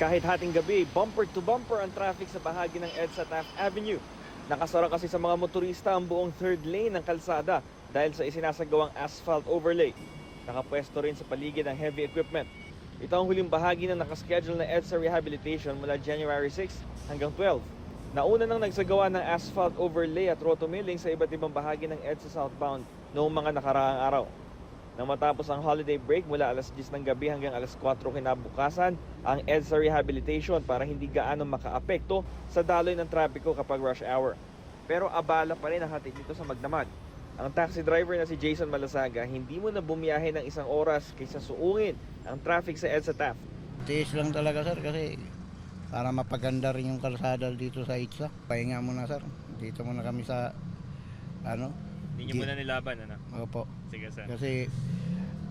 Kahit hating gabi, bumper to bumper ang traffic sa bahagi ng EDSA Taft Avenue. Nakasara kasi sa mga motorista ang buong third lane ng kalsada dahil sa isinasagawang asphalt overlay. Nakapwesto rin sa paligid ang heavy equipment. Ito ang huling bahagi ng nakaschedule na EDSA rehabilitation mula January 6 hanggang 12. Nauna nang nagsagawa ng asphalt overlay at rotomilling sa iba't ibang bahagi ng EDSA southbound noong mga nakaraang araw. Nang matapos ang holiday break mula alas 10 ng gabi hanggang alas 4 kinabukasan, ang EDSA rehabilitation para hindi gaano makaapekto sa daloy ng trapiko kapag rush hour. Pero abala pa rin ang hatid nito sa Magdamag. Ang taxi driver na si Jason Malasaga, hindi mo na bumiyahe ng 1 oras kaysa suungin ang traffic sa EDSA Taft. Tiis lang talaga sir kasi para mapaganda rin yung kalsada dito sa EDSA. Pahinga muna sir, dito muna kami sa Hindi niyo muna nilaban, ano? Opo. Sige, sir. Kasi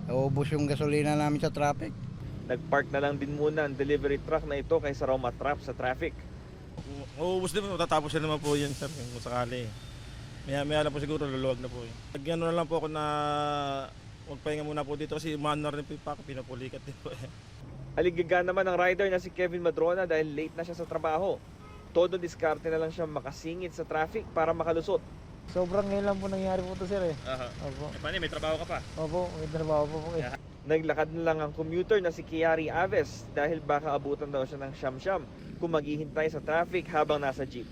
naubos yung gasolina namin sa traffic. Nagpark na lang din muna ang delivery truck na ito kaysa raw matrap sa traffic. Uubos din po, matatapos na naman po yan sir kung sakali. Maya lang po siguro, luluwag na po. Nagano na lang po ako na magpahinga muna po dito kasi manar rin po yung pako, pinapulikat din po. Aligaga naman ang rider na si Kevin Madrona dahil late na siya sa trabaho. Todo diskarte na lang siya makasingit sa traffic para makalusot. Sobrang ngayon lang po nangyari po ito sir eh. Opo. Paano, may trabaho ka pa? Opo, may trabaho po po eh. Naglakad na lang ang commuter na si Kiari Aves dahil baka abutan daw siya ng siyam-siyam kung maghihintay sa traffic habang nasa jeep.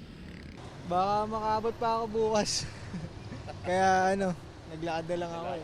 Baka makaabot pa ako bukas. Kaya naglakad na lang ako eh.